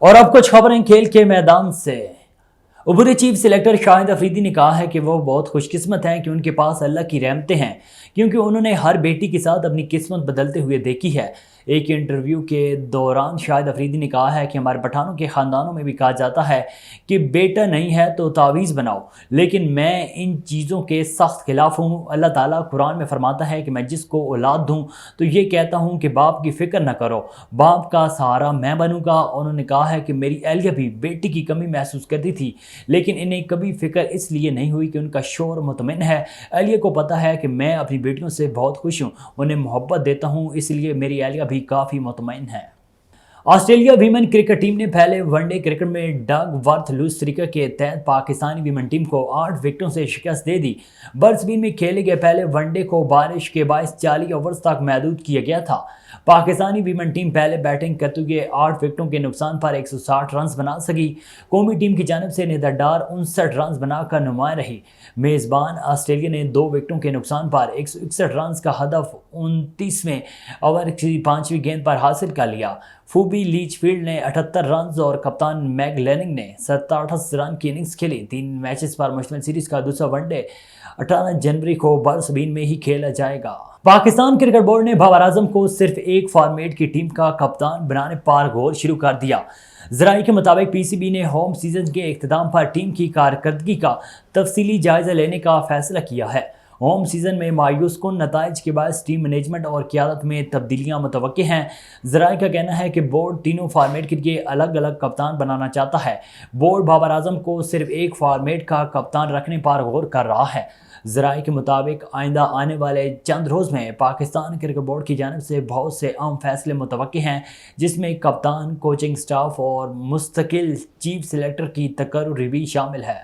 और अब कुछ खबरें खेल के मैदान से। उभरे चीफ सिलेक्टर शाहिद अफरीदी ने कहा है कि वो बहुत खुशकिस्मत हैं कि उनके पास अल्लाह की रहमतें हैं, क्योंकि उन्होंने हर बेटी के साथ अपनी किस्मत बदलते हुए देखी है। एक इंटरव्यू के दौरान शाहिद अफरीदी ने कहा है कि हमारे पठानों के ख़ानदानों में भी कहा जाता है कि बेटा नहीं है तो तावीज़ बनाओ, लेकिन मैं इन चीज़ों के सख्त खिलाफ हूँ। अल्लाह ताला कुरान में फरमाता है कि मैं जिसको औलाद दूँ तो ये कहता हूँ कि बाप की फ़िक्र न करो, बाप का सहारा मैं बनूँगा। उन्होंने कहा है कि मेरी एहलिया भी बेटी की कमी महसूस करती थी, लेकिन इन्हें कभी फ़िक्र इसलिए नहीं हुई कि उनका शौहर मुतमिन है। एहलिया को पता है कि मैं अपनी बेटियों से बहुत खुश हूँ, उन्हें मोहब्बत देता हूँ, इसलिए मेरी एहलिया भी काफ़ी मुतमईन है। ऑस्ट्रेलिया वीमेन क्रिकेट टीम ने पहले वनडे क्रिकेट में डग वर्थ लूज तरीके के तहत पाकिस्तानी वीमेन टीम को 8 विकेटों से शिकस्त दे दी। बर्सबीन में खेले गए पहले वनडे को बारिश के बायस 40 ओवर्स तक महदूद किया गया था। पाकिस्तानी वीमेन टीम पहले बैटिंग करते हुए 8 विकेटों के नुकसान पर 160 रन बना सकी। कौमी टीम की जानिब से निदरदार 59 रन बनाकर नुमाया रही। मेज़बान ऑस्ट्रेलिया ने 2 विकेटों के नुकसान पर 161 रन का हदफ 29वें ओवर की 5वीं गेंद पर हासिल कर लिया। फूबी लीचफील्ड ने 78 रन और कप्तान मैग लेनिंग ने 87 रन की इनिंग्स खेली। 3 मैचेस पर मुश्तमिल सीरीज का दूसरा वनडे 18 जनवरी को बर्सबीन में ही खेला जाएगा। पाकिस्तान क्रिकेट बोर्ड ने बाबर आजम को सिर्फ एक फॉर्मेट की टीम का कप्तान बनाने पर गौर शुरू कर दिया। ज़राए के मुताबिक पीसीबी ने होम सीजन के इख्तिताम पर टीम की कारकर्दगी का तफसीली जायजा लेने का फैसला किया है। होम सीजन में मायूस कुन नताइज के बाद टीम मैनेजमेंट और क़यादत में तब्दीलियां मुतवक्के हैं। ज़राए का कहना है कि बोर्ड तीनों फॉर्मेट के लिए अलग अलग कप्तान बनाना चाहता है। बोर्ड बाबर आजम को सिर्फ एक फॉर्मेट का कप्तान रखने पर गौर कर रहा है। ज़राए के मुताबिक आइंदा आने वाले चंद रोज़ में पाकिस्तान क्रिकेट बोर्ड की जानिब से बहुत से अहम फैसले मुतवक्के हैं, जिसमें कप्तान, कोचिंग स्टाफ और मुस्तकिल चीफ सिलेक्टर की तकर्री भी शामिल है।